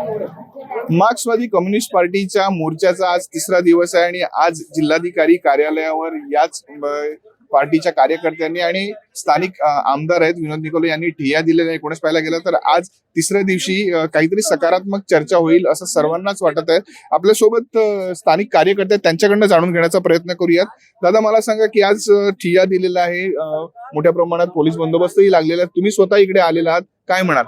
मार्क्सवादी कम्युनिस्ट पार्टीच्या मोर्चाचा आज तिसरा दिवस आहे आणि आज जिल्हाधिकारी कार्यालयावर याच पार्टीच्या कार्यकर्त्यांनी आणि स्थानिक आमदार आहेत विनोद निकोले यांनी ठिय्या दिलेला आहे. कोणाच पाहायला गेलं तर आज तिसऱ्या दिवशी काहीतरी सकारात्मक चर्चा होईल असं सर्वांनाच वाटत आहे. आपल्यासोबत स्थानिक कार्यकर्ते आहेत, त्यांच्याकडनं जाणून घेण्याचा प्रयत्न करूयात. दादा, मला सांगा की आज ठिय्या दिलेला आहे, मोठ्या प्रमाणात पोलीस बंदोबस्तही लागलेला आहे, तुम्ही स्वतः इकडे आलेला आहात, काय म्हणाल?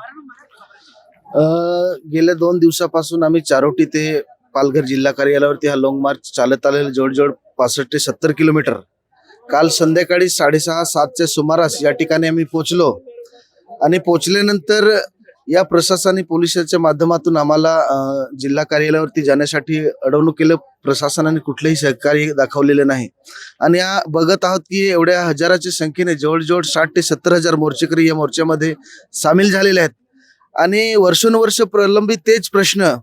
गेल्या 2 दिवसापासून आम्ही चारोटी ते पालघर जिल्हा कार्यालयावरती हा लॉंग मार्च चालत आलेला जवळजवळ 65 ते 70 किलोमीटर. काल संध्याकाळी 6:30-7च्या सुमारास या ठिकाणी आम्ही पोहोचलो आणि पोहोचल्यानंतर या प्रशासनाने पोलिसांच्या माध्यमातून आम्हाला जिल्हा कार्यालयावरती जाण्यासाठी अडवणूक केलं. प्रशासनाने कुठलेही सहकार्य दाखवलेले नाही आणि या बघत आहोत की एवढ्या हजाराच्या संख्येने जवळजवळ 60 ते 70 हजार मोर्चेकरी या मोर्चामध्ये सामील झालेले आहेत आणि वर्षानुवर्ष प्रलंबित तेच प्रश्न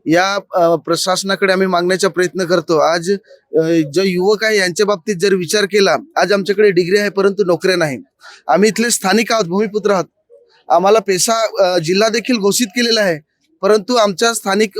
या प्रशासनाकडे आम्ही मागण्याचा प्रयत्न करतो. आज जे युवक आहे यांच्या बाबतीत जर विचार केला, आज आमच्याकडे डिग्री आहे परंतु नोकऱ्या नाही. आम्ही इथले स्थानिक आहोत, भूमिपुत्र आहोत, आम्हाला पेसा जिल्हा देखील घोषित केलेला आहे, परंतु आमच्या स्थानिक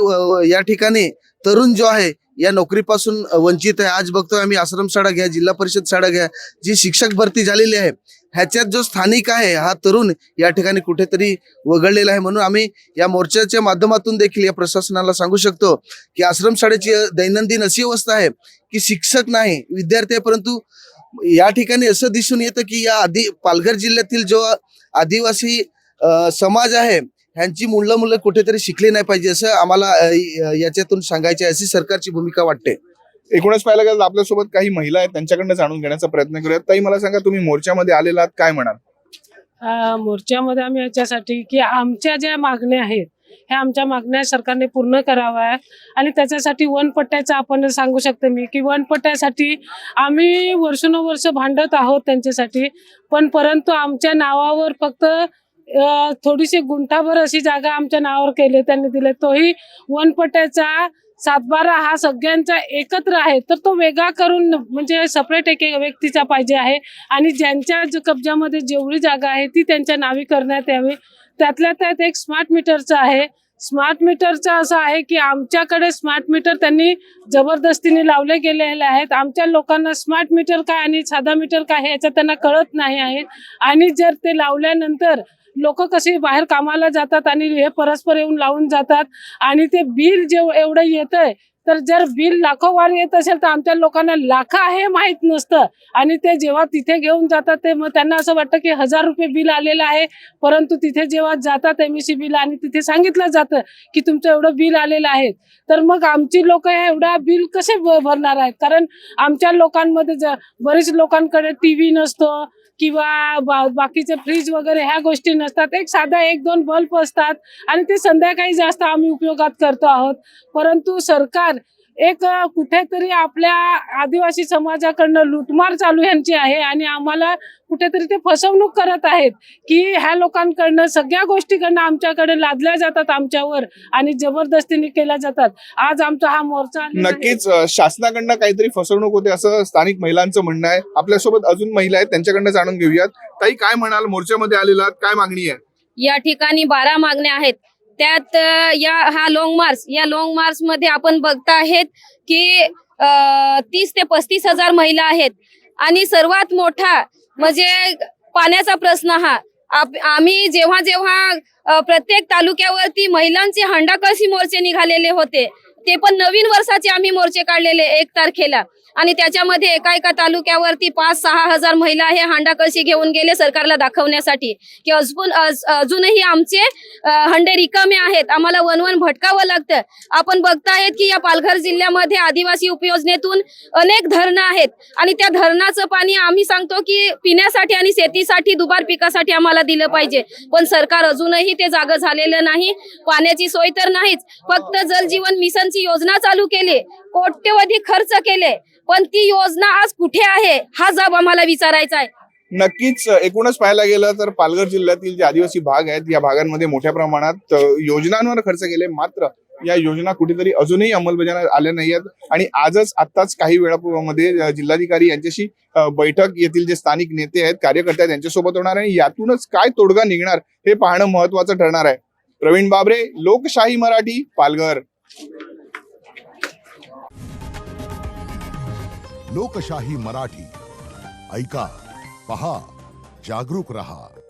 या ठिकाणी तरुण जो आहे या नोकरीपासून वंचित आहे. आज बघतोय आम्ही आश्रम शाळा घ्या, जिल्हा परिषद शाळा घ्या, जी शिक्षक भरती झालेली आहे, ह्याच्यात जो स्थानिक आहे हा तरुण या ठिकाणी कुठेतरी वगळलेला आहे. म्हणून आम्ही या मोर्चाच्या माध्यमातून देखील या प्रशासनाला सांगू शकतो की आश्रम शाळेची दैनंदिन अशी अवस्था आहे की शिक्षक नाही, विद्यार्थी आहे, परंतु या ठिकाणी असं दिसून येतं की या पालघर जिल्ह्यातील जो आदिवासी समाज आहे ह्यांची मुलं कुठेतरी शिकली नाही पाहिजे असं आम्हाला याच्यातून सांगायचे, अशी सरकारची भूमिका वाटते. एकूणच पाहायला गेलं आपल्यासोबत काही महिला आहेत, त्यांच्याकडनं जाणून घेण्याचा प्रयत्न करूयात. ताई, मला सांगा, तुम्ही मोर्चामध्ये आलेला आहात, काय म्हणाल? मोर्चामध्ये आम्ही याच्यासाठी की आमच्या ज्या मागण्या आहेत ह्या आमच्या मागण्या सरकारने पूर्ण कराव्या आणि त्याच्यासाठी वनपट्ट्याचं आपण सांगू शकते मी की वनपट्ट्यासाठी आम्ही वर्षानुवर्ष भांडत आहोत त्यांच्यासाठी, पण परंतु आमच्या नावावर फक्त थोडीशी गुंठाभर अशी जागा आमच्या नावावर केली त्यांनी दिले. तोही वनपट्ट्याचा 7-12 हा सगळ्यांचा एकत्र आहे, तर तो वेगळा करून म्हणजे सेपरेट एक व्यक्तीचा पाहिजे आहे आणि ज्यांच्या कब्जामध्ये जेवढी जागा आहे ती त्यांच्या नावी करण्यात यावी. त्यातल्या त्यात एक स्मार्ट मीटरचं आहे. स्मार्ट मीटरचं असं आहे की आमच्याकडे स्मार्ट मीटर त्यांनी जबरदस्तीने लावले गेलेले आहेत. आमच्या लोकांना स्मार्ट मीटर काय आणि साधा मीटर काय हे याचं त्यांना कळत नाही आहे आणि जर ते लावल्यानंतर लोक कशी बाहेर कामाला जातात आणि हे परस्पर येऊन लावून जातात आणि ते बिल जे एवढं येतंय, तर जर बिल लाखोवार येत असेल तर आमच्या लोकांना लाख आहे माहीत नसतं आणि ते जेव्हा तिथे घेऊन जातात ते मग त्यांना असं वाटतं की 1000 रुपये बिल आलेलं आहे, परंतु तिथे जेव्हा जातात MEC बिल आणि तिथे सांगितलं जातं की तुमचं एवढं बिल आलेलं आहे, तर मग आमची लोक एवढा बिल कसे भरणार आहेत? कारण आमच्या लोकांमध्ये बरेच लोकांकडे TV नसतो किंवा बाकीचे फ्रीज वगैरे ह्या गोष्टी नसतात. एक साधा 1-2 बल्ब असतात आणि ते संध्याकाळी जास्त आम्ही उपयोगात करतो आहोत. परंतु सरकार एक कुठेतरी आपल्या आदिवासी समाजाकडनं लूटमार चालू यांची आहे आणि आम्हाला कुठेतरी ते फसवणूक करत आहेत की ह्या लोकांकडनं सगळ्या गोष्टीकडनं आमच्याकडे लादल्या जातात आमच्यावर आणि जबरदस्तीने केल्या जातात. आज आमचा हा मोर्चा नक्कीच शासनाकडनं काहीतरी फसवणूक होते असं स्थानिक महिलांचं म्हणणं आहे. आपल्यासोबत अजून महिला आहेत, त्यांच्याकडनं जाणून घेऊयात. ताई, काय म्हणाल? मोर्चामध्ये आलेला आहात, काय मागणी आहे? या ठिकाणी 12 मागण्या आहेत. त्यात हा लॉंग मार्च मध्ये आपण बघता आहेत की 30 ते 35 हजार महिला आहेत आणि सर्वात मोठा म्हणजे पाण्याचा प्रश्न हा. आम्ही जेव्हा प्रत्येक तालुक्यावरती महिलांचे हंडाकळशी मोर्चे निघालेले होते, ते पण नवीन वर्षाचे आम्ही मोर्चे काढलेले 1 तारखेला आणि त्याच्यामध्ये एका तालुक्यावरती 5-6 हजार महिला हे हांडाकळशी घेऊन गेले सरकारला दाखवण्यासाठी की अजूनही आमचे हंडे रिकामे आहेत, आम्हाला वन भटकावं लागतं. आपण बघतायत की या पालघर जिल्ह्यामध्ये आदिवासी उपयोजनेतून अनेक धरणं आहेत आणि त्या धरणाचं पाणी आम्ही सांगतो की पिण्यासाठी आणि शेतीसाठी दुबार पिकासाठी आम्हाला दिलं पाहिजे, पण सरकार अजूनही ते जागं झालेलं नाही. पाण्याची सोय तर नाहीच, फक्त जल जीवन मिशनची योजना चालू केली, कोट्यवधी खर्च केले, पण ती योजना आज कुठे आहे हा जाब आम्हाला विचारायचा आहे. नक्कीच एकूणच पाहायला गेलं तर पालघर जिल्ह्यातील जे आदिवासी भाग आहेत या भागांमध्ये मोठ्या प्रमाणात योजनांवर खर्च केले, मात्र या योजना कुठेतरी अजूनही अंमलबजावण्यात आल्या नाही आहेत. आणि आताच काही वेळापूर्वीमध्ये जिल्हाधिकारी यांच्याशी बैठक येथील जे स्थानिक नेते आहेत, कार्यकर्ते आहेत, यांच्यासोबत होणार आहे. यातूनच काय तोडगा निघणार हे पाहणं महत्वाचं ठरणार आहे. प्रवीण बाबरे, लोकशाही मराठी, पालघर. लोकशाही मराठी ऐका, पहा, जागरूक रहा.